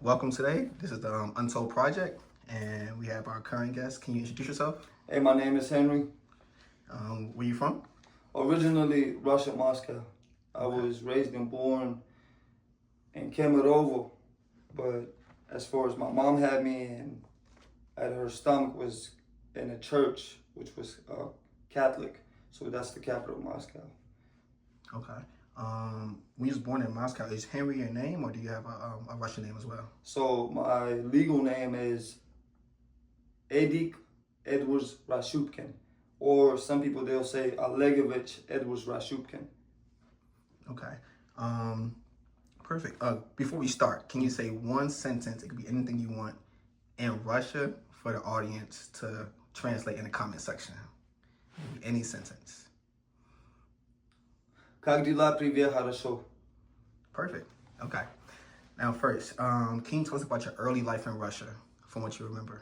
welcome today. This is the Untold project, and we have our current guest. Can you introduce yourself? Hey, my name is Henry. Where you from? Originally Russia, Moscow. I was raised and born in Kemerovo, but as far as my mom had me, and at her stomach was in a church, which was Catholic. So that's the capital of Moscow. Okay. When you was born in Moscow, is Henry your name, or do you have a Russian name as well? So my legal name is Edik Edwards Rashutkin, or some people they'll say Olegovich Edwards Rashutkin. Okay. Perfect. Before we start, can you say one sentence? It could be anything you want in Russia for the audience to translate in the comment section. Any sentence. Как дела? Привет, хорошо. Perfect. Okay. Now, first, can you tell us about your early life in Russia, from what you remember?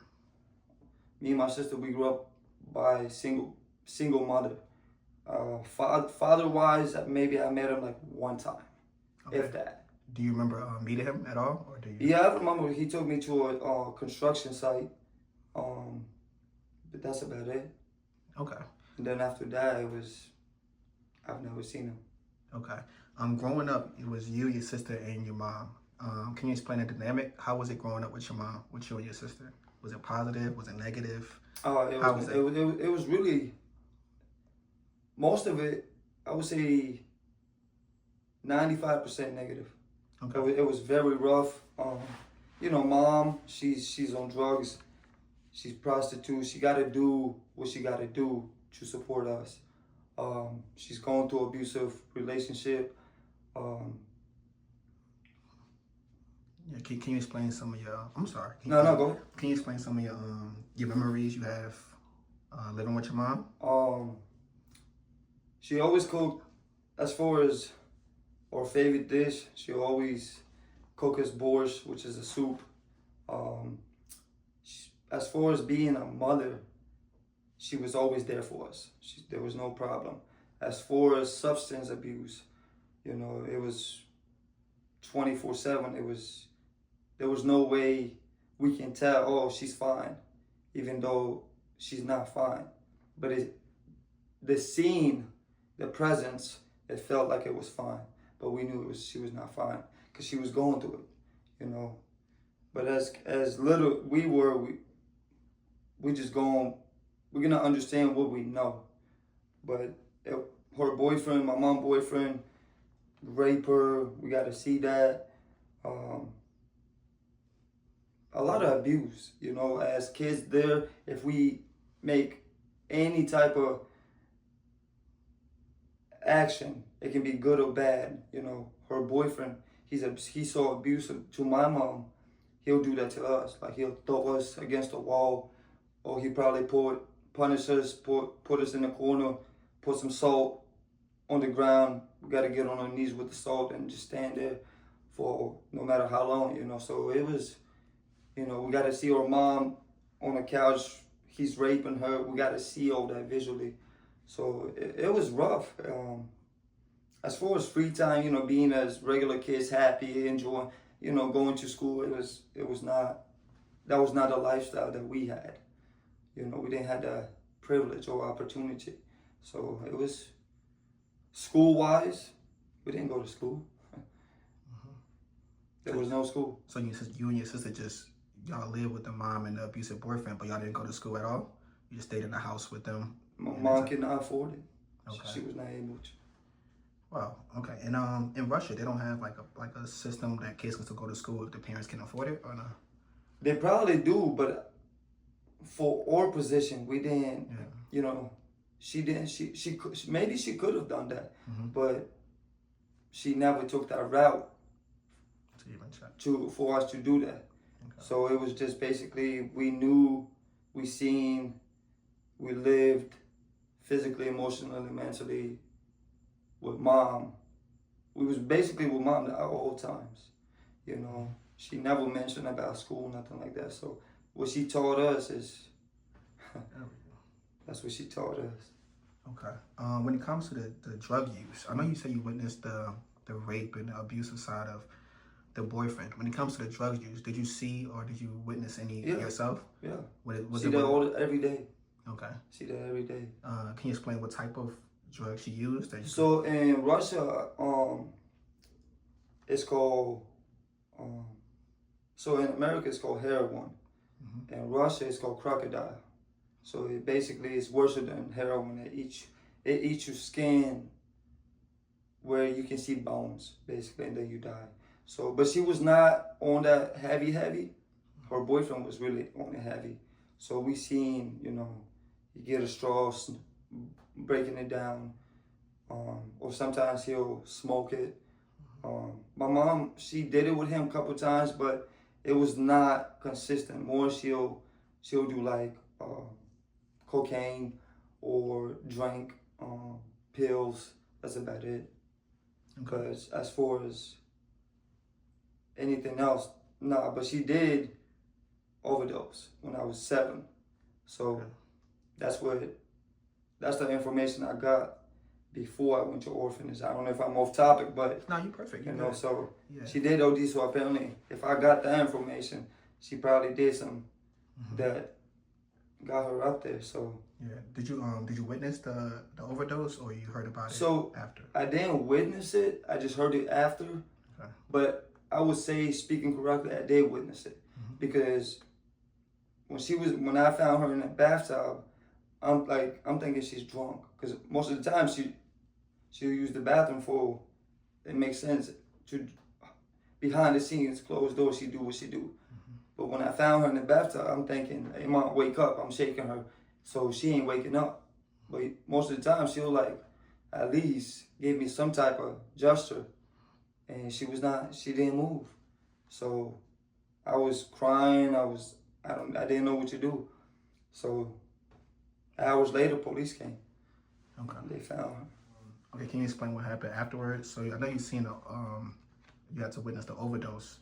Me and my sister, we grew up by single mother. Father-wise, maybe I met him like one time, if that. Do you remember meeting him at all, or do you? Yeah, I remember he took me to a construction site, but that's about it. Okay. And then after that, I've never seen him. Okay. Growing up, it was you, your sister, and your mom. Can you explain the dynamic? How was it growing up with your mom, with you and your sister? Was it positive? Was it negative? It was really, most of it, I would say 95% negative. Okay. It was very rough. Mom, she's on drugs. She's prostitute. She got to do what she got to do to support us. She's going through an abusive relationship. Yeah, can you explain some of your? I'm sorry. Go ahead. Can you explain some of your memories you have living with your mom? She always cooked. As far as our favorite dish, she always cook us borscht, which is a soup. As far as being a mother, she was always there for us. There was no problem. As far as substance abuse, it was 24/7. There was no way we can tell, oh, she's fine, even though she's not fine. But the scene, the presence, it felt like it was fine. But we knew she was not fine because she was going through it, But as little we just we're gonna understand what we know. But her boyfriend, my mom's boyfriend, rape her. We got to see that. A lot of abuse, as kids there. If we make any type of action, it can be good or bad. Her boyfriend, he saw abuse to my mom. He'll do that to us. Like he'll throw us against the wall, or he probably punish us, put us in a corner, put some salt on the ground. We got to get on our knees with the salt and just stand there for no matter how long, So it was, we got to see our mom on the couch. He's raping her. We got to see all that visually. So it was rough. As far as free time, being as regular kids, happy, enjoying, going to school, that was not a lifestyle that we had. We didn't have that privilege or opportunity. So it was school-wise, we didn't go to school. There was no school. So you and your sister y'all lived with the mom and the abusive boyfriend, but y'all didn't go to school at all? You just stayed in the house with them? My mom could not afford it. Okay. She was not able to. Wow. Okay. And in Russia, they don't have like a system that kids can still go to school if the parents can afford it, or no? They probably do, but for our position, we didn't. Yeah. She didn't. She could, maybe she could have done that, but she never took that route for us to do that. Okay. So it was just basically we knew, we seen, we lived physically, emotionally, mentally with mom. We was basically with mom at all times. She never mentioned about school, nothing like that. So what she taught us is that's what she taught us. Okay. When it comes to the drug use, I know you say you witnessed the rape and the abusive side of the boyfriend. When it comes to the drug use, did you see or did you witness any Yeah. yourself? Yeah. Was See it that every day. okay? See that every day. Can you explain what type of drug she used? That you So in Russia, it's called. So in America, it's called heroin. Mm-hmm. In Russia, it's called crocodile. So it basically is worse than heroin. It eats your skin where you can see bones, basically, and then you die. So, but she was not on that heavy. Her boyfriend was really on it heavy. So we seen, you get a straw, breaking it down, or sometimes he'll smoke it. My mom, she did it with him a couple times, but it was not consistent. More she'll do like cocaine or drink pills. That's about it. Because as far as anything else, nah. But she did overdose when I was 7. So that's the information I got before I went to orphanage. I don't know if I'm off topic, but no, you're perfect. You know, so yeah. She did OD. So apparently, if I got that information, she probably did something that got her up there. So yeah, did you witness the overdose or you heard about it after? I didn't witness it. I just heard it after. Okay. But I would say, speaking correctly, I did witness it because when I found her in the bathtub, I'm thinking she's drunk because most of the time she'll use the bathroom for. It makes sense to behind the scenes, closed doors, she do what she do. But when I found her in the bathtub, I'm thinking, hey, mom, wake up. I'm shaking her. So she ain't waking up. But most of the time, she'll like at least give me some type of gesture. And she didn't move. So I was crying. I didn't know what to do. So hours later, police came. Okay. They found her. Okay, can you explain what happened afterwards? So I know you've seen you had to witness the overdose.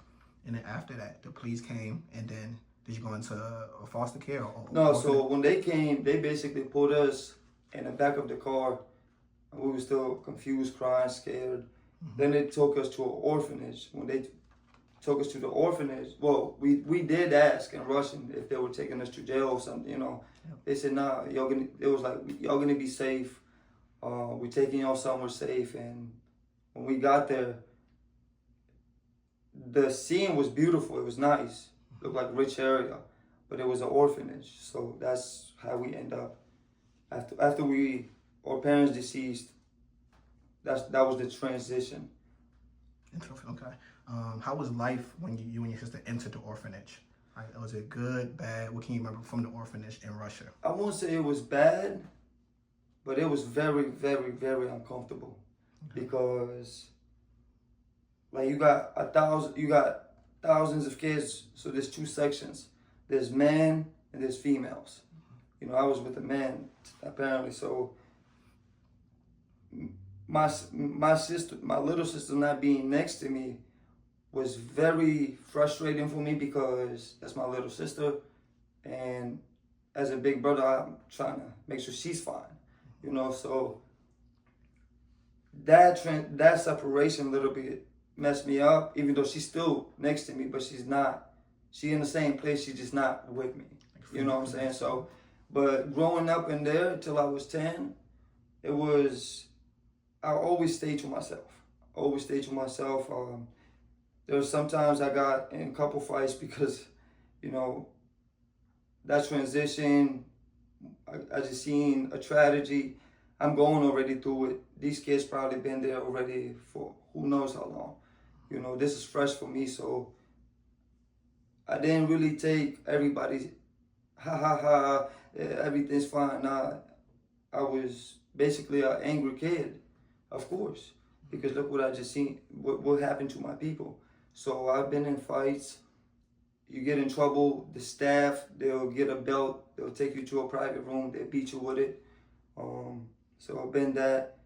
And then after that, the police came, and then did you go into a foster care? No, so when they came, they basically put us in the back of the car. We were still confused, crying, scared. Then they took us to an orphanage. When they took us to the orphanage, well, we did ask in Russian if they were taking us to jail or something, They said, nah, y'all gonna be safe. We're taking y'all somewhere safe. And when we got there, the scene was beautiful. It was nice. Looked like a rich area, but it was an orphanage. So that's how we end up. After our parents deceased, that was the transition. Interesting. Okay. How was life when you and your sister entered the orphanage? Was it good, bad? What can you remember from the orphanage in Russia? I won't say it was bad, but it was very, very, very uncomfortable because. Like you got thousands of kids, so there's 2 sections. There's men and there's females. I was with a man apparently, so my little sister not being next to me was very frustrating for me because that's my little sister, and as a big brother, I'm trying to make sure she's fine, So that separation a little bit messed me up, even though she's still next to me, but she's not. She in the same place, she's just not with me. You know what I'm saying? So, but growing up in there till I was 10, I always stayed to myself. There were sometimes I got in a couple fights because, that transition, I just seen a tragedy. I'm going already through it. These kids probably been there already for who knows how long. This is fresh for me, so I didn't really take everybody's everything's fine. Nah, I was basically an angry kid, of course, because look what I just seen, what happened to my people. So I've been in fights. You get in trouble, the staff, they'll get a belt, they'll take you to a private room, they'll beat you with it. So I've been that.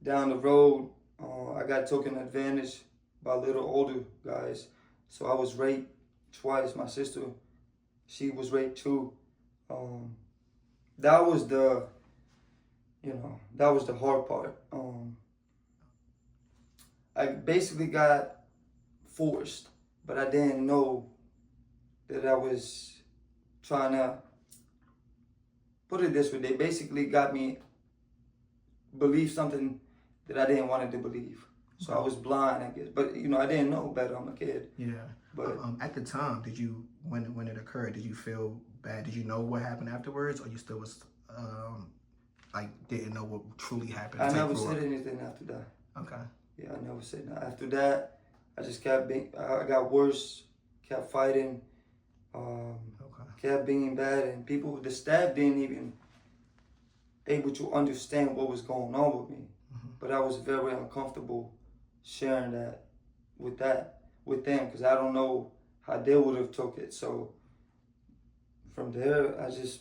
Down the road, I got taken advantage by little older guys. So I was raped twice. My sister, she was raped too. That was the hard part. I basically got forced, but I didn't know that I was trying to put it this way. They basically got me believe something that I didn't want to believe. So I was blind, I guess. But you know, I didn't know better. I'm a kid. Yeah. But at the time, did you when it occurred, did you feel bad? Did you know what happened afterwards, or you still was like didn't know what truly happened? I never said anything after that. Okay. Yeah, I never said that. After that, I just kept being. I got worse. Kept fighting. Kept being bad, and people, the staff didn't even able to understand what was going on with me. Mm-hmm. But I was very uncomfortable sharing that with them, because I don't know how they would have took it. So from there, I just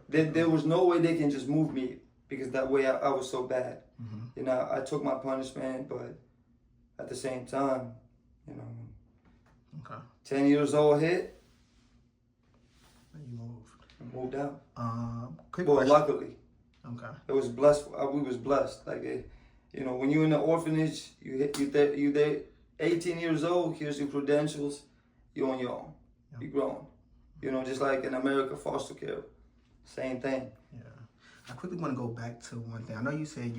there was no way they can just move me, because that way I was so bad. Mm-hmm. You know, I took my punishment, but at the same time, you know, okay. 10 years old hit. You moved. I moved out. Quick Well, question. luckily. Okay. It was blessed. We was blessed. Like, you know, when you're in the orphanage, you there, 18 years old. Here's your credentials. You're on your own. Yep. You're grown. You know, just like in America, foster care, same thing. Yeah. I quickly want to go back to one thing. I know you said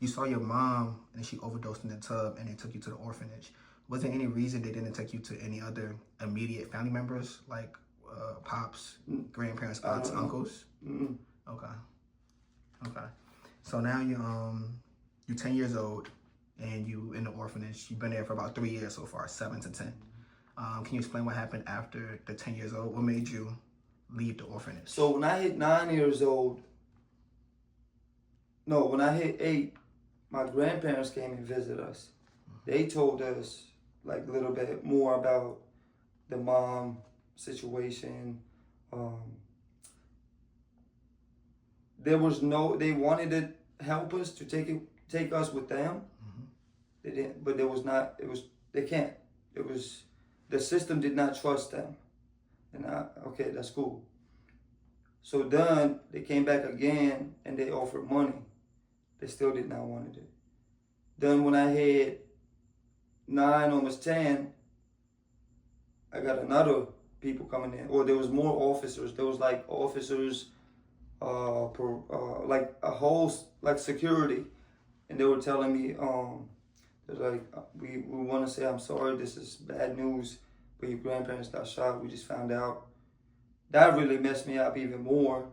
you saw your mom and she overdosed in the tub and they took you to the orphanage. Was there any reason they didn't take you to any other immediate family members, like pops, grandparents, aunts, uncles? Mm-mm. Okay. Okay. So now you're 10 years old and you in the orphanage. You've been there for about 3 years so far, 7 to 10. Can you explain what happened after the 10 years old? What made you leave the orphanage? So when I hit 9 years old, no, when I hit 8, my grandparents came and visited us. They told us like a little bit more about the mom situation. They wanted to help us to take us with them. Mm-hmm. They didn't, but they can't. The system did not trust them. And okay, that's cool. So then they came back again and they offered money. They still did not want it. Then when I hit 9, almost 10, I got another people coming in, or there was more officers. There was like officers, like a whole like security, and they were telling me, they're like, we want to say I'm sorry. This is bad news, but your grandparents got shot. We just found out. That really messed me up even more.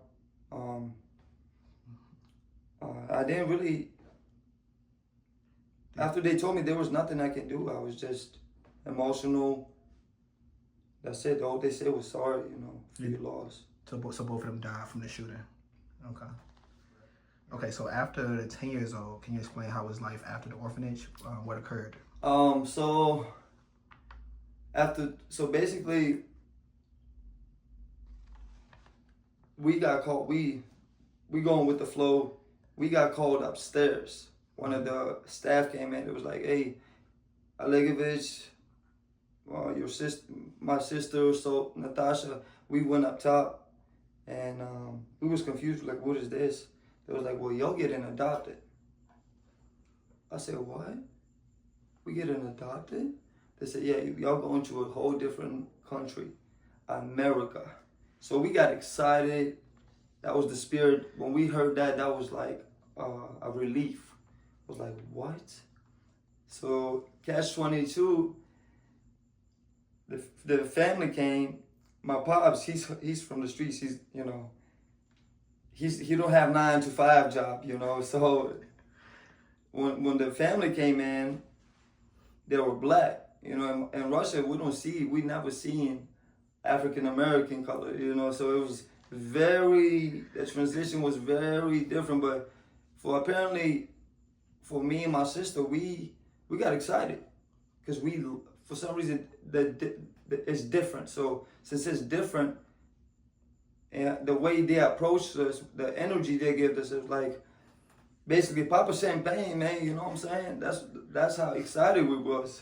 I didn't really. After they told me there was nothing I can do, I was just emotional. That's it. All they said was sorry, you know, for your loss. So both of them died from the shooting. Okay. Okay, so after the 10 years old, can you explain how was life after the orphanage? What occurred? So basically, we got called. We going with the flow. We got called upstairs. One of the staff came in. It was like, "Hey, Alegovich, your sister, my sister, so Natasha." We went up top, and we was confused. Like, what is this? They was like, "Well, y'all getting adopted." I said, "What? We getting adopted?" They said, "Yeah, y'all going to a whole different country, America." So we got excited. That was the spirit. When we heard that, that was like a relief. I was like, what? So Catch-22, the family came. My pops, he's from the streets. He's, you know, he don't have 9-to-5 job, you know. So when the family came in, they were black. You know, in Russia, we never seen African American color, you know. So it was the transition was very different. But for me and my sister, we got excited because for some reason it's different. So since it's different, and the way they approached us, the energy they give us is like basically Papa Champagne, man. You know what I'm saying? That's how excited we was.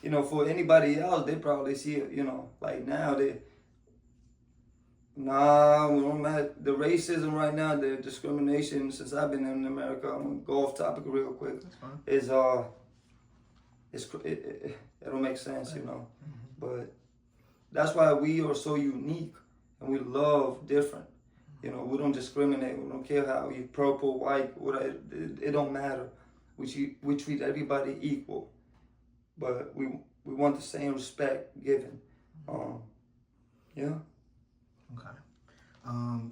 You know, for anybody else, they probably see it. You know, like now we don't matter. The racism right now, the discrimination. Since I've been in America, I'm gonna go off topic real quick. That's fine. Is it don't make sense, you know. But that's why we are so unique and we love different. You know, we don't discriminate. We don't care how you purple, white, whatever. It don't matter. We treat everybody equal, but we want the same respect given. Yeah. Okay.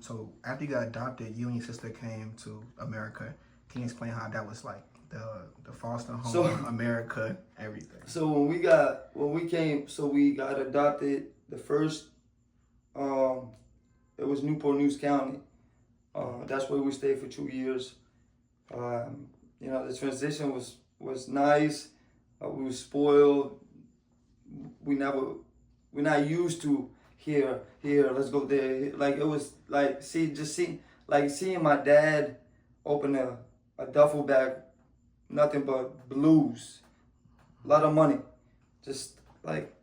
So after you got adopted, you and your sister came to America. Can you explain how that was like, the foster home, America, everything? So when we got adopted. The first, it was Newport News County. That's where we stayed for 2 years. You know, the transition was nice. We were spoiled. We're not used to here, let's go there. Like, it was like, seeing my dad open a duffel bag, nothing but blues, a lot of money. Just like,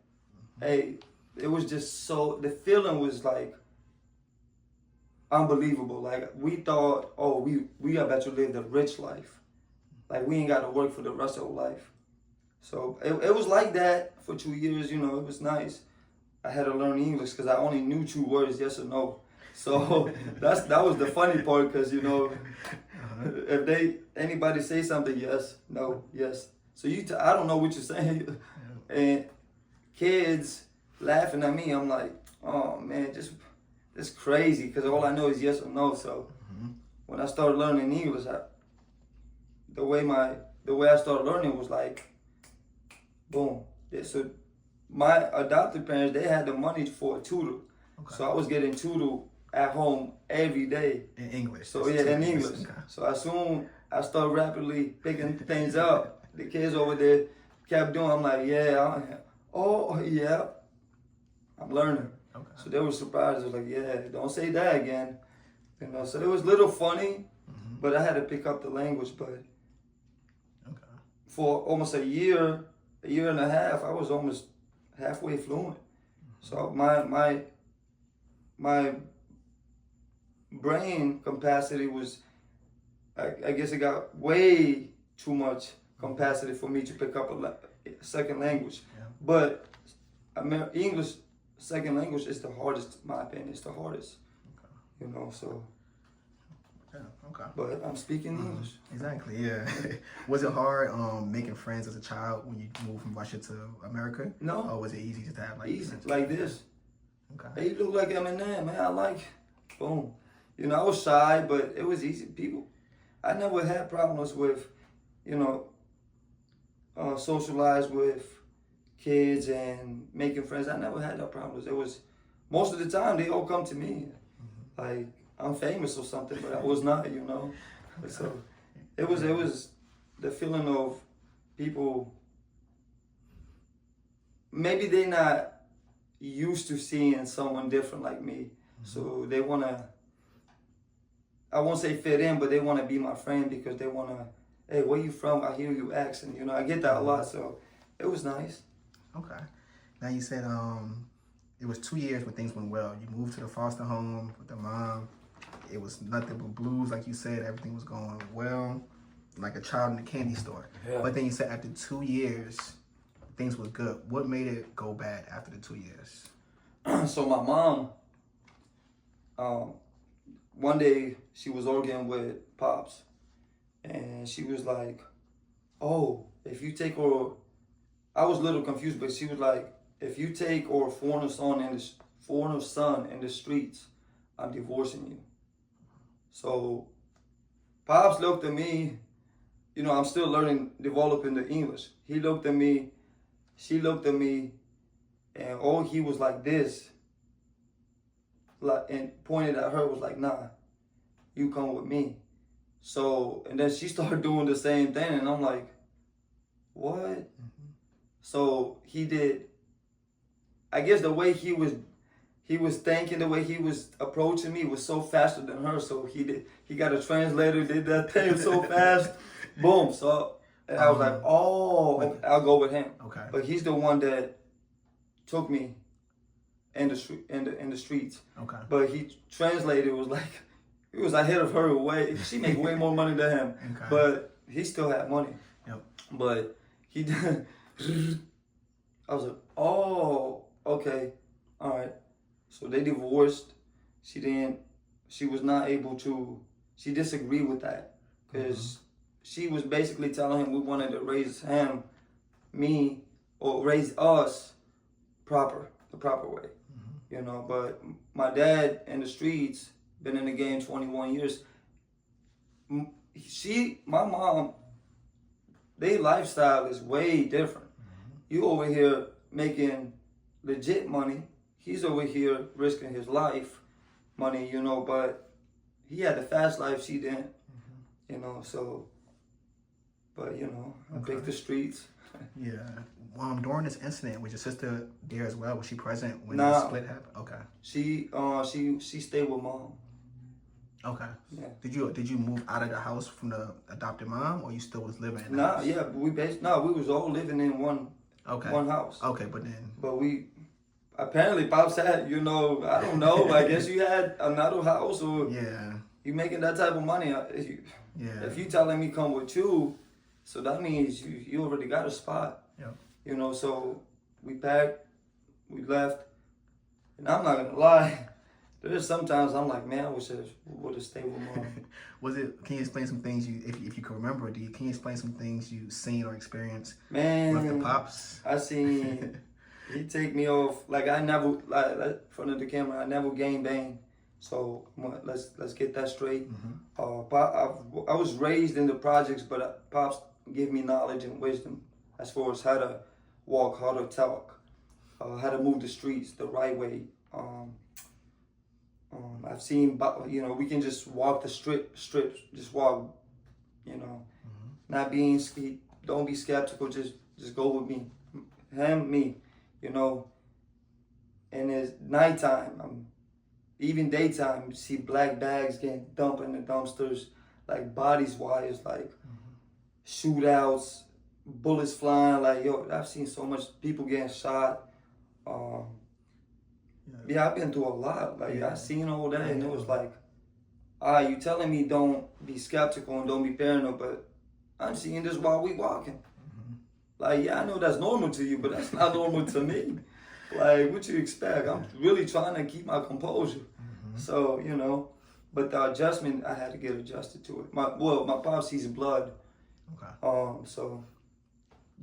hey, it was just so, the feeling was like unbelievable. Like, we thought, oh, we about to live the rich life. Like, we ain't got to work for the rest of our life. So it was like that for 2 years, you know. It was nice. I had to learn English because I only knew 2 words, yes or no. So that was the funny part, because, you know, if anybody say something, yes, no, yes. So I don't know what you're saying. And kids laughing at me, I'm like, oh man, just crazy, because all I know is yes or no. So when I started learning English, the way I started learning was like, boom. So my adopted parents, they had the money for a tutor. Okay. So I was getting tutored at home every day. In English. So yeah, in English. Okay. So as soon I started rapidly picking things up, the kids over there kept doing, I'm like, yeah, I'm learning. Okay. So they were surprised. I was like, yeah, don't say that again. You know, so it was a little funny, but I had to pick up the language. But for almost a year and a half, I was almost halfway fluent. So my brain capacity was, I guess it got way too much capacity for me to pick up a second language. Yeah. But English, second language, is the hardest, in my opinion. It's the hardest. Okay. You know, so. Yeah, okay. But I'm speaking English. Exactly, yeah. Was it hard making friends as a child when you moved from Russia to America? No. Or was it easy to have like easy, like this? Okay. Hey, you look like Eminem, man. I like, boom. You know, I was shy, but it was easy. I never had problems with, you know, socialize with kids and making friends. I never had that problems. It was, most of the time, they all come to me. Like, I'm famous or something, but I was not, you know. So it was the feeling of people, maybe they're not used to seeing someone different like me. So they want to, I won't say fit in, but they want to be my friend because they want to, hey, where you from? I hear you accent, you know. I get that a lot, so it was nice. Okay. Now you said it was 2 years when things went well. You moved to the foster home with the mom. It was nothing but blues, like you said. Everything was going well, like a child in a candy store. Yeah. But then you said after 2 years, things were good. What made it go bad after the 2 years? So my mom, one day she was arguing with Pops, and she was like, oh, if you take her, I was a little confused, but she was like, if you take our foreigner son in the streets, I'm divorcing you. So Pops looked at me, you know, I'm still developing the English. He looked at me, she looked at me, and all he was like this, like, and pointed at her, was like, nah, you come with me. So, and then she started doing the same thing, and I'm like, what? So he did, I guess the way he was thinking, the way he was approaching me was so faster than her. So he got a translator, did that thing so fast, boom. So and I was like, oh, I'll go with him. Okay. But he's the one that took me in the streets. Okay. But he translated, was like, he was ahead of her way. She made way more money than him. Okay. But he still had money. Yep. But I was like, oh, okay, all right. So they divorced. She was not able to, she disagreed with that because she was basically telling him we wanted to raise me, or raise us the proper way, you know. But my dad in the streets, been in the game 21 years. My mom, their lifestyle is way different. You over here making legit money. He's over here risking his life money, you know, but he had the fast life, she didn't, you know, so, but, you know, I picked the streets. Yeah. During this incident, was your sister there as well? Was she present when Nah. the split happened? Okay. She stayed with mom. Okay. Yeah. Did you move out of the house from the adopted mom, or you still was living in the Nah, house? yeah, but we was all living in one house. Okay, but then. But we, apparently Pops had, you know, I don't know, I guess you had another house, or Yeah. you making that type of money. If you telling me come with you, so that means you already got a spot. Yeah. You know, so we packed, we left, and I'm not gonna lie. There's sometimes I'm like, man, I wish I would have stayed with mom. Can you explain some things if you can remember? Can you explain some things you seen or experienced Man, with the Pops? I seen he take me off, like I never, like in front of the camera, I never gang bang. So let's get that straight. I was raised in the projects, but Pops gave me knowledge and wisdom as far as how to walk, how to talk, how to move the streets the right way. I've seen, you know, we can just walk the strips, just walk, you know, not being, don't be skeptical, just go with me, me, you know. And it's nighttime, even daytime, you see black bags getting dumped in the dumpsters, like bodies wires, like shootouts, bullets flying, like, yo, I've seen so much people getting shot. Yeah, I've been through a lot. Like, I seen all that, and it was like, you telling me don't be skeptical and don't be paranoid, but I'm seeing this while we walking. Like, yeah, I know that's normal to you, but that's not normal to me. Like, what you expect? I'm really trying to keep my composure. So, you know, but the adjustment, I had to get adjusted to it. My pops sees blood. Okay. So,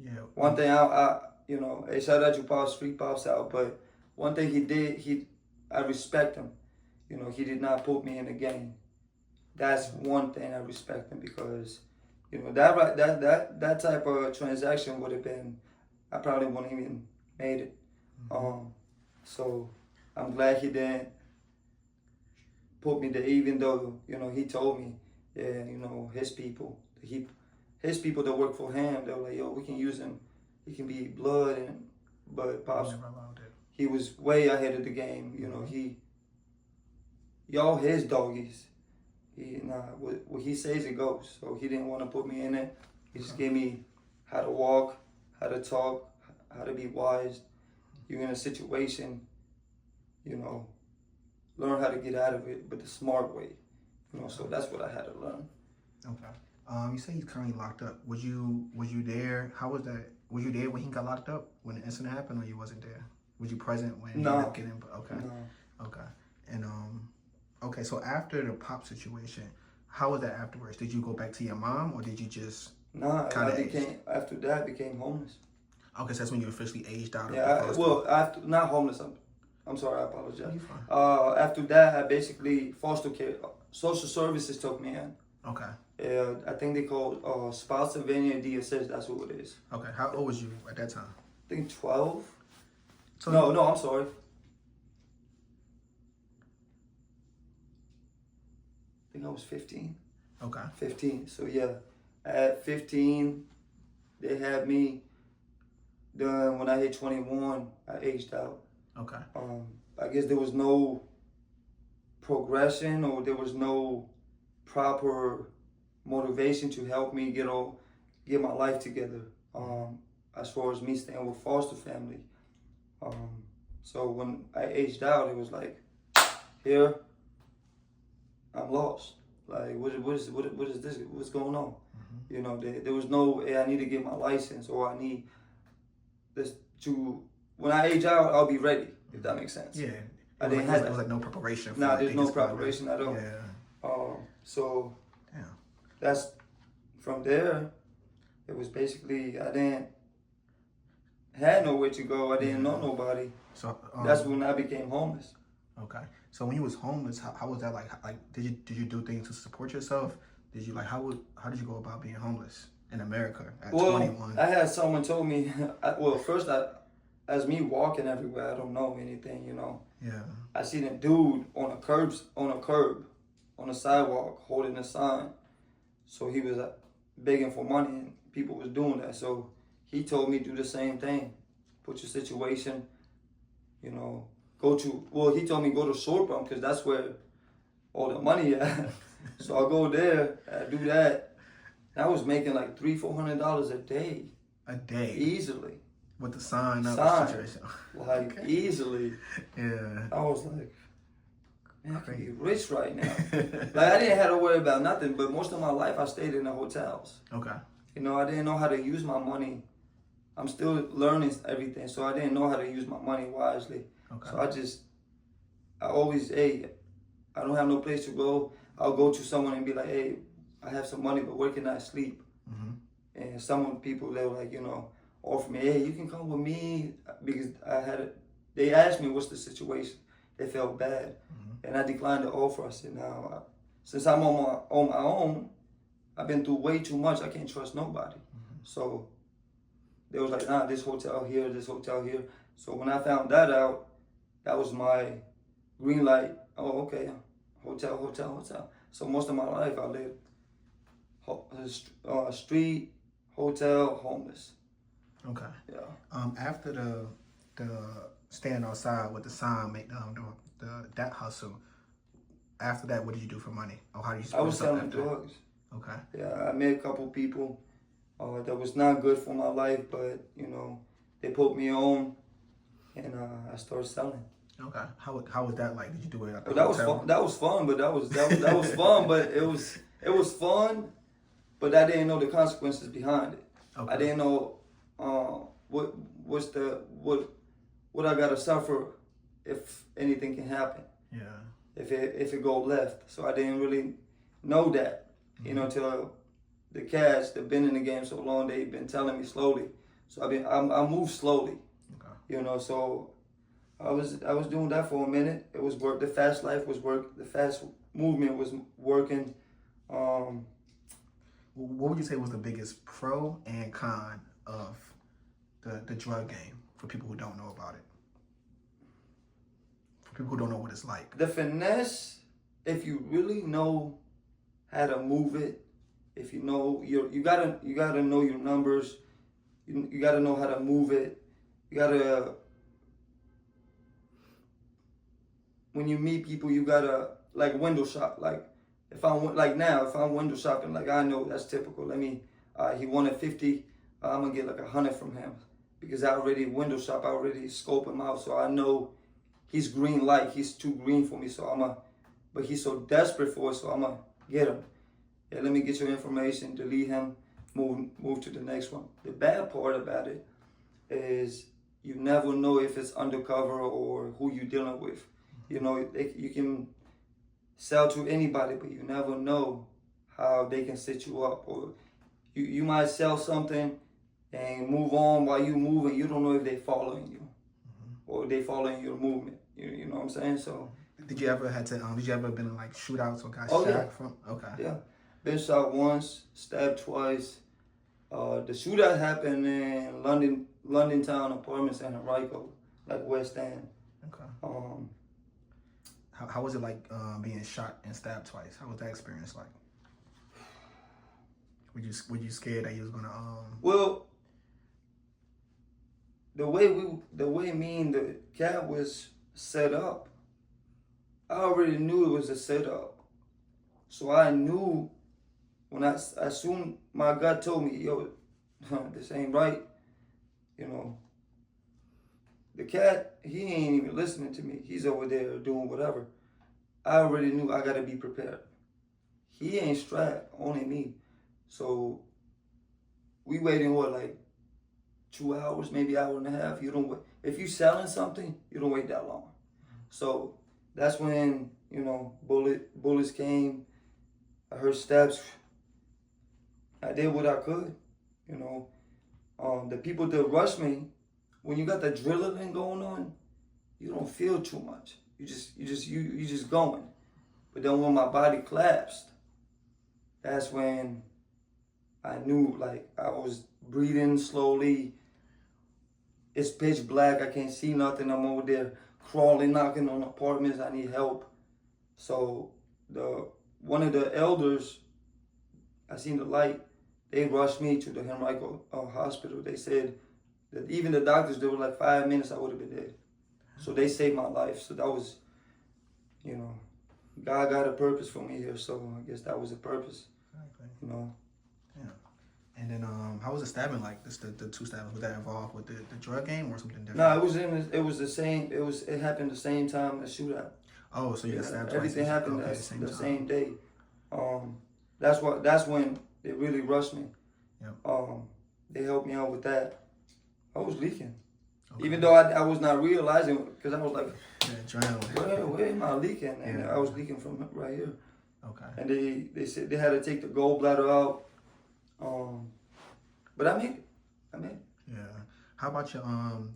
yeah. One thing I you know, hey, shout out to Pops, free Pops out, but one thing he did, I respect him. You know, he did not put me in the game. That's one thing I respect him, because, you know, that type of transaction would have been, I probably wouldn't even made it. So I'm glad he didn't put me there, even though, you know, he told me, yeah, you know, his people that work for him, they were like, yo, we can use him. He can be blood, but Pops, he was way ahead of the game. You know, y'all his doggies. What he says it goes. So he didn't want to put me in it. He just gave me how to walk, how to talk, how to be wise. You're in a situation, you know, learn how to get out of it, but the smart way. You know, so that's what I had to learn. Okay. You say he's currently locked up. Was you there? How was that? Was you there when he got locked up, when the incident happened, or you wasn't there? Was you present when he ended up getting? Okay. No. Okay. And okay. So after the Pop situation, how was that afterwards? Did you go back to your mom, or did you just? Nah, after that I became homeless. Okay, so that's when you officially aged out. After not homeless. I'm sorry, I apologize. You're fine. After that, I basically foster care, social services took me in. Okay. I think they call spouse surveillance DSS. That's what it is. Okay. How old was you at that time? I think 12. So No, I'm sorry. I think I was 15. Okay. 15. So yeah, at 15, they had me. Then when I hit 21, I aged out. Okay. I guess there was no progression, or there was no proper motivation to help me get my life together. As far as me staying with foster family. So when I aged out, it was like, here, I'm lost. Like, what is this? What's going on? You know, there was no, hey, I need to get my license, or I need this to when I age out, I'll be ready. If that makes sense. Yeah. I didn't have it was like no preparation. For Nah, it. there's They no just kinda- preparation at all. Yeah. So Damn. that's from there. It was basically I didn't had nowhere to go. I didn't know nobody. So That's when I became homeless. Okay. So when you was homeless, how was that like? Like, did you do things to support yourself? Did you like how did you go about being homeless in America at 21? I had someone told me. First as me walking everywhere, I don't know anything, you know. Yeah. I seen a dude on a curb, on a sidewalk, holding a sign. So he was begging for money, and people was doing that. So he told me do the same thing. Put your situation, you know, he told me go to Short because that's where all the money at. So I'll go there, I do that. I was making like $300-400 a day. A day. Easily. With the sign up situation. Like easily. Yeah. I was like, man, I can be rich right now. Like I didn't have to worry about nothing, but most of my life I stayed in the hotels. Okay. You know, I didn't know how to use my money. I'm still learning everything, so I didn't know how to use my money wisely. Okay. So I always, hey, I don't have no place to go. I'll go to someone and be like, hey, I have some money, but where can I sleep? Mm-hmm. And some people, they were like, you know, offer me, hey, you can come with me, because they asked me what's the situation. They felt bad, and I declined the offer. I said, now, since I'm on my own, I've been through way too much. I can't trust nobody. So they was like, nah, this hotel here. So when I found that out, that was my green light. Oh, okay, hotel. So most of my life I lived street, hotel, homeless. Okay. Yeah. After the stand outside with the sign, that hustle. After that, what did you do for money? Or how did you? I was selling drugs. Okay. Yeah, I met a couple people that was not good for my life, but you know, they put me on, and I started selling. Okay. How was that like? Did you do it at the That hotel? was fun. That was fun, but that was fun. But it was fun, but I didn't know the consequences behind it. Okay. I didn't know what I gotta suffer if anything can happen. Yeah. If it go left, so I didn't really know that, you know, till the cats they've been in the game so long, they've been telling me slowly. So I moved slowly, Okay. you know. So I was doing that for a minute. It was work. The fast life was work. The fast movement was working. What would you say was the biggest pro and con of the drug game for people who don't know about it? For people who don't know what it's like. The finesse, if you really know how to move it, if you know you gotta know your numbers, you gotta know how to move it. You gotta, when you meet people, you gotta like window shop. Like if I'm window shopping, like I know that's typical. He wanted 50, I'm gonna get like 100 from him because I already window shop. I already scope him out, so I know he's green light. He's too green for me, but he's so desperate for it, so I'm gonna get him. Yeah, let me get your information, delete him, move to the next one. The bad part about it is you never know if it's undercover or who you're dealing with. You know, you can sell to anybody, but you never know how they can set you up. Or you might sell something and move on while you move, and you don't know if they're following you or they following your movement. You know what I'm saying? So. Did you ever been in like shootouts or got shot from? Okay. Yeah. Been shot once, stabbed twice. The shootout happened in London Town Apartments in Henrico, like West End. Okay. How was it like being shot and stabbed twice? How was that experience like? Were you scared that you was gonna Well, the way me and the cat was set up, I already knew it was a setup. So I knew when as soon my gut told me, yo, this ain't right, you know. The cat, he ain't even listening to me. He's over there doing whatever. I already knew I gotta be prepared. He ain't strapped, only me. So we waiting like 2 hours, maybe hour and a half. You don't wait. If you're selling something, you don't wait that long. So that's when, you know, bullets came. I heard steps. I did what I could, you know. The people that rushed me, when you got the adrenaline going on, you don't feel too much. You just going. But then when my body collapsed, that's when I knew, like, I was breathing slowly. It's pitch black. I can't see nothing. I'm over there crawling, knocking on apartments. I need help. So one of the elders, I seen the light. They rushed me to the Henrico hospital. They said that even the doctors, they were like 5 minutes, I would have been dead. So they saved my life. So that was, you know, God got a purpose for me here. So I guess that was a purpose, you know. Yeah. And then how was the stabbing like? The two stabbings, was that involved with the drug game or something different? No, it happened the same time as shootout. Oh, so you got stabbed twice. Everything happened the same day. That's when they really rushed me. Yep. They helped me out with that. I was leaking. Okay. Even though I was not realizing, because I was like, where am I leaking? And I was leaking from right here. Okay. And they said they had to take the gallbladder out. But I made it. Yeah. How about your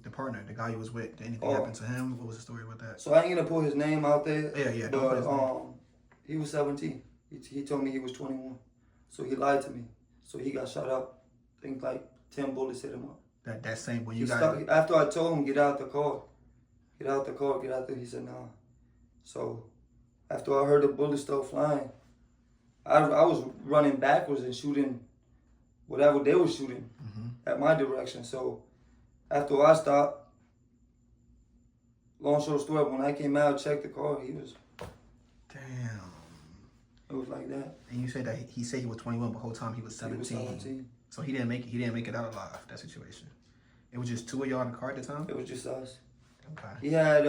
the partner, the guy you was with? Did anything happen to him? What was the story with that? So I ain't gonna put his name out there. Yeah. But he was 17. He told me he was 21. So he lied to me. So he got shot up. I think like 10 bullets hit him up. That same when you after I told him get out the car, he said nah. So after I heard the bullets start flying, I was running backwards and shooting whatever they were shooting at my direction. So after I stopped, long short story, when I came out, checked the car, he was. Damn. It was like that. And you said that he said he was 21, but the whole time he was 17. He was 17. So he didn't make it out alive, that situation. It was just two of y'all in the car at the time? It was just us. Okay. He had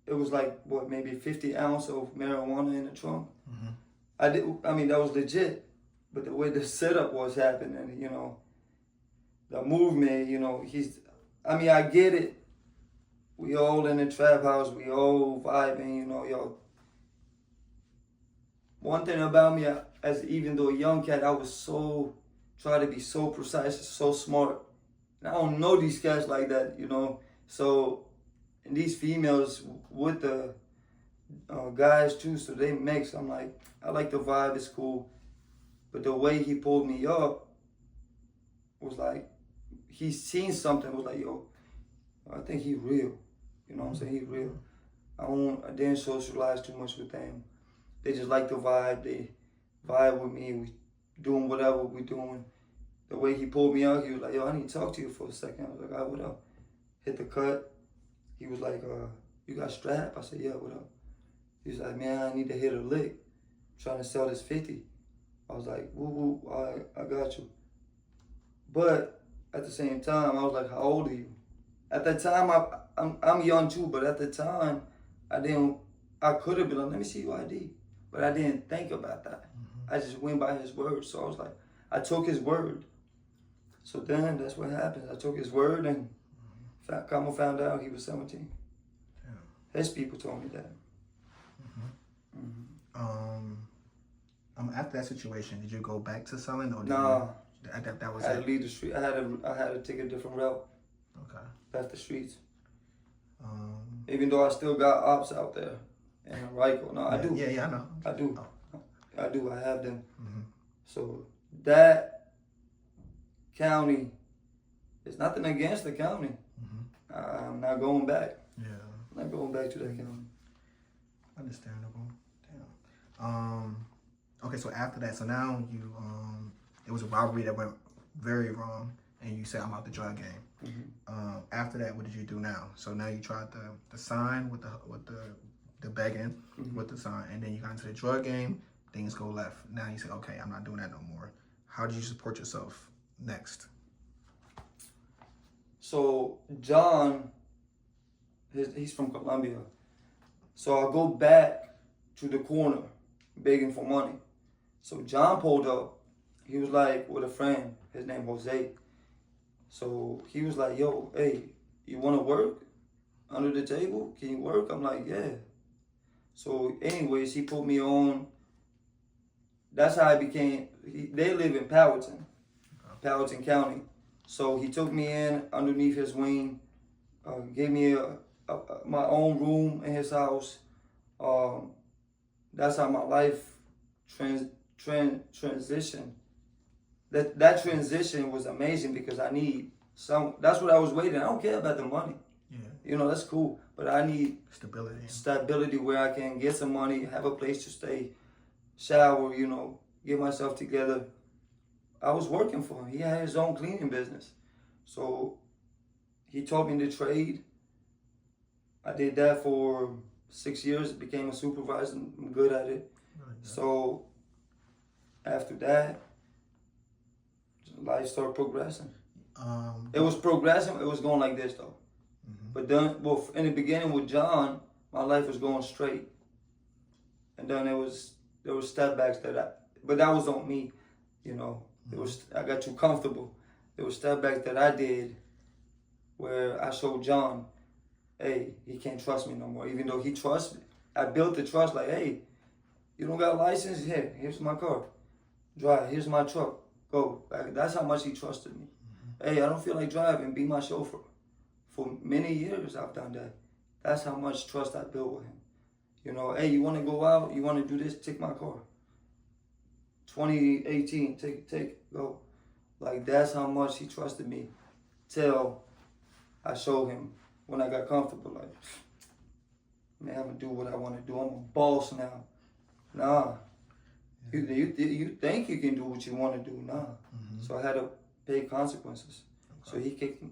it was like what, maybe 50 ounces of marijuana in the trunk. That was legit. But the way the setup was happening, you know, the movement, you know, I get it. We all in the trap house, we all vibing, you know, yo. One thing about me, even though a young cat, I was try to be so precise, so smart. And I don't know these cats like that, you know. So, and these females with the guys too, so they mix. I'm like, I like the vibe, it's cool. But the way he pulled me up was like, he seen something, was like, yo, I think he real. You know what I'm saying? He real. I didn't socialize too much with them. They just like the vibe. They vibe with me. We doing whatever we doing. The way he pulled me out, he was like, yo, I need to talk to you for a second. I was like, all right, what up? Hit the cut. He was like, you got strapped? I said, yeah, what up? He was like, man, I need to hit a lick. I'm trying to sell this 50. I was like, woo, I got you. But at the same time, I was like, how old are you? At that time, I'm young too, but at the time, I could have been like, let me see your ID. But I didn't think about that. I just went by his word. So I was like, I took his word. So then that's what happened. I took his word and found out he was 17. Yeah. His people told me that. After that situation, did you go back to selling or nah? That was I had to leave the street. I had to take a different route. Okay. Left the streets. Even though I still got ops out there in Henrico. No, I do. Yeah, I know. I do. Oh. I do. I have them. So that county, it's nothing against the county. I'm not going back. Yeah. I'm not going back to that county. Understandable. Damn. Okay, so after that, so now you it was a robbery that went very wrong, and you said I'm out the drug game. After that, what did you do now? So now you tried the sign with the begging with the sign, and then you got into the drug game. Things go left. Now you say, okay, I'm not doing that no more. How did you support yourself next? So John, he's from Colombia. So I go back to the corner begging for money. So John pulled up he was like with a friend, his name Jose. So he was like, yo, hey, you wanna work under the table? Can you work? I'm like, yeah. So anyways, he put me on. That's how I became, they live in Powhatan County. So he took me in underneath his wing, gave me my own room in his house. That's how my life transitioned. That transition was amazing because I need some. That's what I was waiting. I don't care about the money. Yeah. You know, that's cool, but I need stability where I can get some money, have a place to stay, shower. You know, get myself together. I was working for him. He had his own cleaning business, so he taught me the trade. I did that for 6 years. Became a supervisor. I'm good at it. Really good. So after that, life started progressing. It was progressing. It was going like this though. Mm-hmm. But then, well, in the beginning with John, my life was going straight, and then there was step backs but that was on me, you know. I got too comfortable. There was step backs that I did, where I showed John, hey, he can't trust me no more. Even though he trusts me, I built the trust. Like, hey, you don't got a license? Here's my car. Drive. Here's my truck. Go. Like, that's how much he trusted me. Hey, I don't feel like driving. Be my chauffeur. For many years, I've done that. That's how much trust I built with him. You know, hey, you want to go out? You want to do this? Take my car. 2018, take, go. Like, that's how much he trusted me till I showed him when I got comfortable. Like, man, I'm going to do what I want to do. I'm a boss now. Nah. You think you can do what you want to do? Nah. Mm-hmm. So I had to pay consequences. Okay. So he kicked me.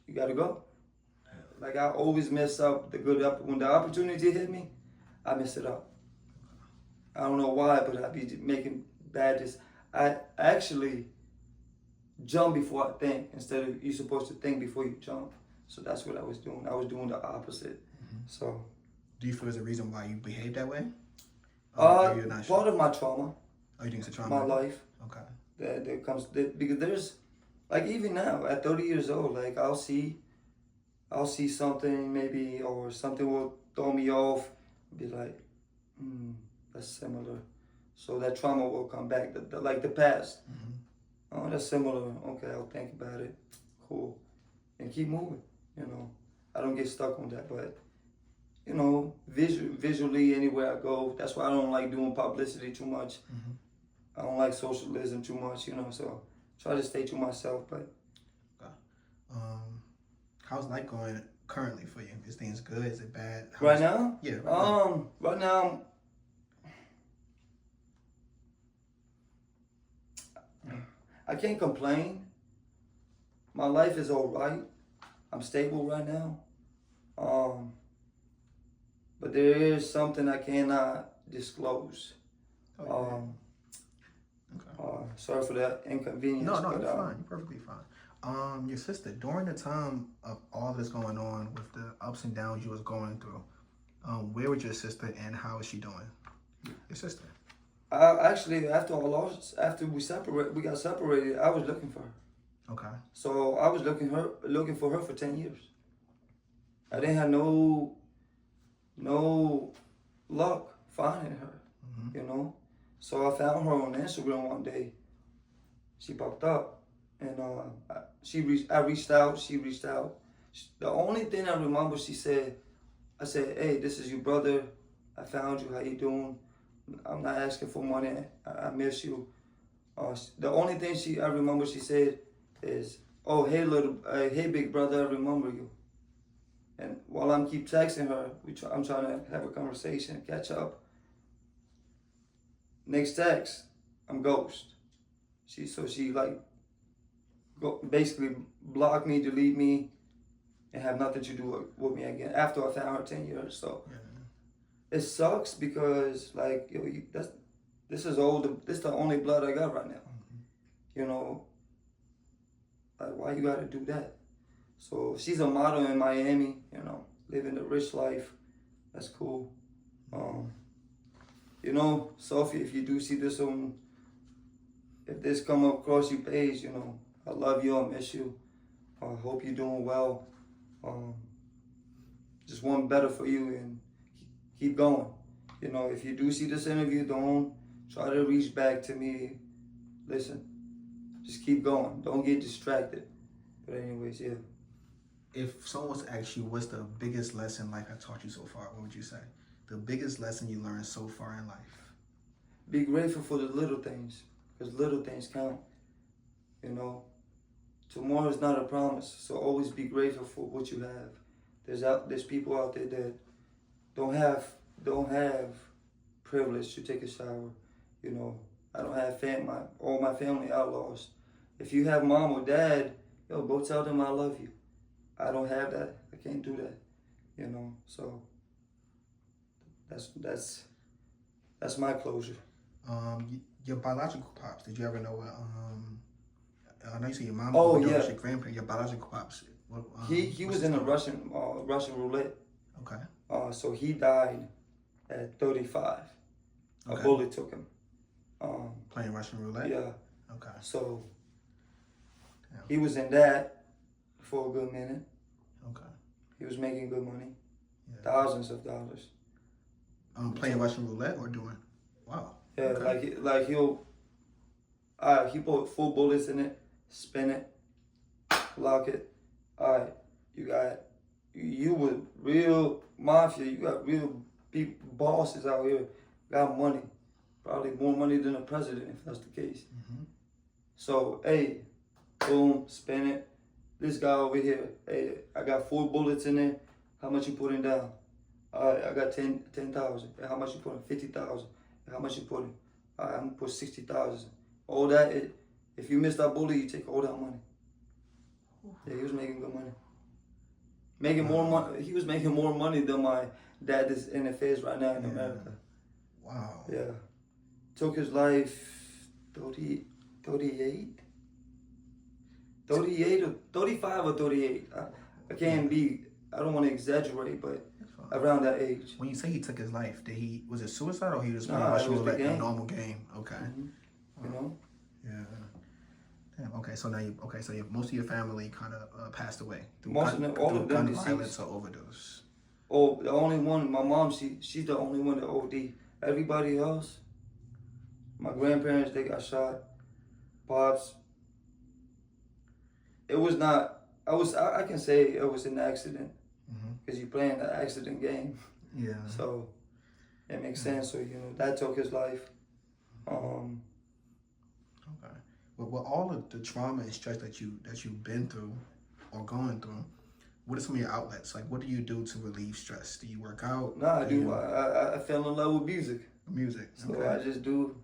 You got to go. Like, I always mess up when the opportunity hit me, I mess it up. I don't know why, but I be making bad decisions. I actually jump before I think instead of you're supposed to think before you jump. So that's what I was doing. I was doing the opposite. Mm-hmm. So, do you feel there's a reason why you behave that way? Part of my trauma. Oh, you think it's a trauma? My life. Okay. That comes because there's, like, even now at 30 years old, like I'll see something maybe, or something will throw me off. Be like, that's similar. So that trauma will come back, like the past. Mm-hmm. Oh, that's similar. Okay, I'll think about it. Cool. And keep moving, you know. I don't get stuck on that, but, you know, visually anywhere I go, that's why I don't like doing publicity too much. Mm-hmm. I don't like socialism too much, you know, so try to stay to myself, but. Okay. How's life going currently for you? Is things good? Is it bad? Right now? Yeah. Right now, I can't complain. My life is all right. I'm stable right now. But there is something I cannot disclose. Okay. Sorry for that inconvenience. No, you're fine. You're perfectly fine. Your sister, during the time of all this going on with the ups and downs you was going through, where was your sister and how is she doing? Your sister. Actually, after we got separated, I was looking for her. Okay. So I was looking for her for 10 years. I didn't have no luck finding her, you know. So I found her on Instagram one day. She popped up, and I reached out. She reached out. The only thing I remember, I said, "Hey, this is your brother. I found you. How you doing? I'm not asking for money. I miss you." The only thing I remember she said is, "Oh, hey big brother, I remember you." And while I'm keep texting her, I'm trying to have a conversation, catch up. Next text, I'm ghost. She basically block me, delete me, and have nothing to do with me again after I found her 10 years. So it sucks because, like, this is the only blood I got right now. Mm-hmm. You know, like, why you gotta do that? So she's a model in Miami, you know, living the rich life. That's cool. You know, Sophie, if you do see this on if this come across your page, you know, I love you, I miss you. I hope you're doing well. Just want better for you and keep going. You know, if you do see this interview, don't try to reach back to me. Listen, just keep going. Don't get distracted. But anyways, yeah. If someone was to ask you, what's the biggest lesson life has taught you so far, what would you say? The biggest lesson you learned so far in life? Be grateful for the little things, because little things count. You know, tomorrow is not a promise, so always be grateful for what you have. There's people out there that don't have privilege to take a shower. You know, I don't have all my family outlaws. If you have mom or dad, yo, go tell them I love you. I don't have that. I can't do that. You know, so that's my closure. Your biological pops, did you ever know what, I know you said your mom Yeah. your grandparent, your biological pops. What, He was in a Russian roulette. Okay. So he died at 35. Okay. A bullet took him. Playing Russian roulette? Yeah. Okay. So Damn. he was in that for a good minute. Okay. He was making good money. Yeah. Thousands of dollars. Playing Russian roulette or doing? Wow. Yeah, Okay. he put 4 bullets in it, spin it, lock it. All right, you with real mafia, you got real people, bosses out here, got money, probably more money than the president if that's the case. Mm-hmm. So, hey, boom, spin it. This guy over here, hey, I got 4 bullets in there. How much you putting down? All right, I got 10,000. How much you putting? 50,000. How much you putting? All right, I'm gonna put 60,000. All that, if you miss that bullet, you take all that money. Yeah, he was making good money. Making more money. He was making more money than my dad is in affairs right now in America. Wow. Yeah. Took his life 38? 38 or 35 or 38. I can't be, I don't want to exaggerate, but around that age. When you say he took his life, was it suicide or he was playing Nah, Russian it was the roulette, a game. normal game? Okay. Mm-hmm. You know? Yeah. Damn. Okay. So now most of your family kind of passed away through All of them gun deceased. violence or overdose. Oh, the only one, my mom, she's the only one that OD. Everybody else, my grandparents, they got shot. Pops. It was not, I can say it was an accident. Because you're playing the accident game. Yeah. So it makes sense. So, that took his life. Okay. Well, with all of the trauma and stress that you've been through or going through, what are some of your outlets? Like, what do you do to relieve stress? Do you work out? Nah, I do. I fell in love with music. Music. So Okay. I just do.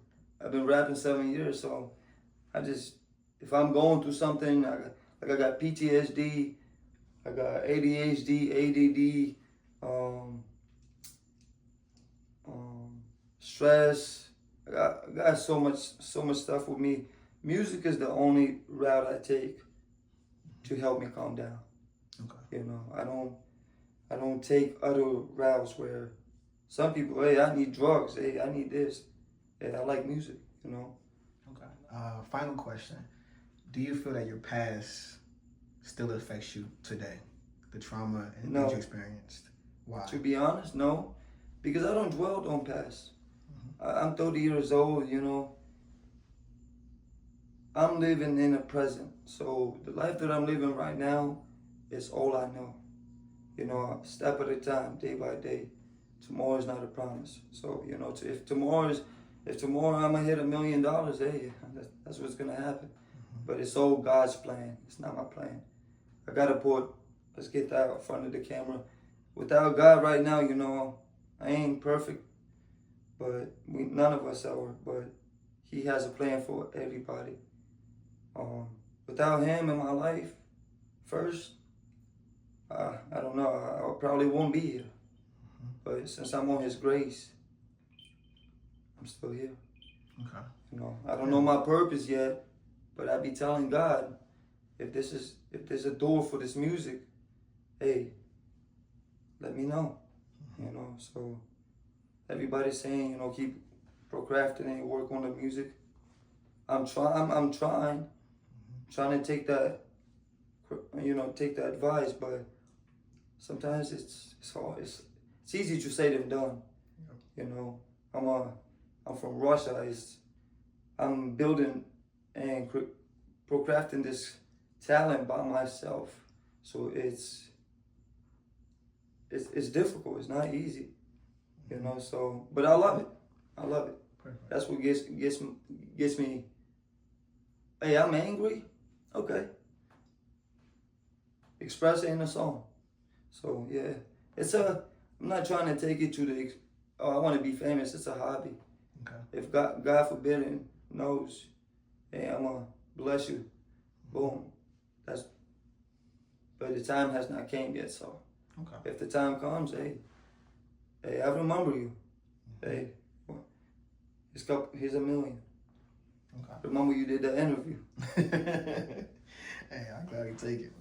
I've been rapping 7 years. So if I'm going through something, I got PTSD, I got ADHD, ADD, stress. I got so much stuff with me. Music is the only route I take to help me calm down. Okay. I don't take other routes where some people, hey, I need drugs, hey, I need this. Hey, I like music, Okay. Final question. Do you feel that your past still affects you today? The trauma and things you experienced? Why? To be honest, no. Because I don't dwell on past. I'm 30 years old, I'm living in the present. So the life that I'm living right now is all I know. Step at a time, day by day. Tomorrow is not a promise. So, if tomorrow I'm gonna hit $1 million, hey, that's what's gonna happen. But it's all God's plan. It's not my plan. Let's get that in front of the camera. Without God right now, I ain't perfect. But none of us are. But He has a plan for everybody. Without Him in my life, first, I don't know. I probably won't be here. But since I'm on His grace, I'm still here. Okay. I don't know my purpose yet, but I be telling God, if there's a door for this music, hey, let me know. So everybody's saying, keep procrastinating, work on the music. I'm trying to take that, take that advice, but sometimes it's hard. It's easy to say than done. You know, I'm from Russia. I'm building and crafting this talent by myself, so it's difficult. It's not easy, you know. So, but I love it. I love it. Perfect. That's what gets me. Hey, I'm angry. Okay. Express it in a song. So yeah, I'm not trying to take it to the. Oh, I want to be famous. It's a hobby. Okay. If God forbid knows, hey, I'm gonna bless you. Boom. But the time has not came yet. So Okay. if the time comes, hey, I remember you. Hey, here's $1 million. Okay. Remember you did the interview. Hey, I'm glad you take it,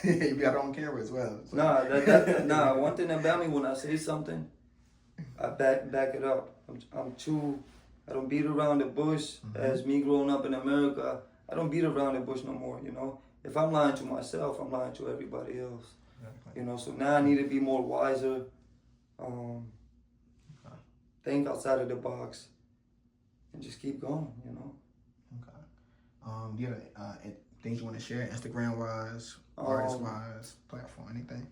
man. You got it on camera as well. So. Nah. One thing about me, when I say something, I back it up. I don't beat around the bush. As me growing up in America, I don't beat around the bush no more, you know. If I'm lying to myself, I'm lying to everybody else. Exactly. You know, so now I need to be more wiser. Think outside of the box and just keep going, you know. Okay. Do you have things you want to share, Instagram wise, artist wise, platform, anything?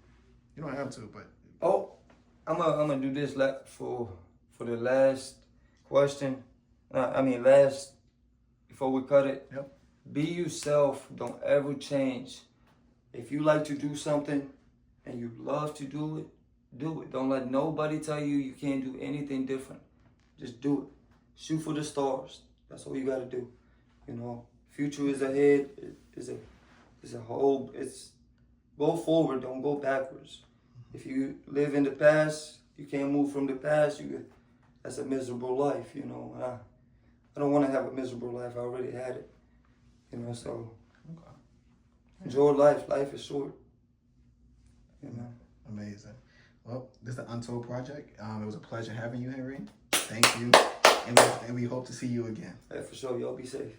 You don't have to, but. Oh, I'm gonna do this for the last question. Before we cut it. Yep. Be yourself. Don't ever change. If you like to do something and you love to do it, do it. Don't let nobody tell you you can't do anything different. Just do it. Shoot for the stars. That's all you gotta do. You know, future is ahead. It's go forward. Don't go backwards. If you live in the past, you can't move from the past. That's a miserable life. You know, I don't want to have a miserable life. I already had it. You know, so enjoy life. Life is short. You know. Amazing. Well, this is the Untold Project. It was a pleasure having you, Henry. Thank you. And we hope to see you again. Yeah, for sure. Y'all be safe.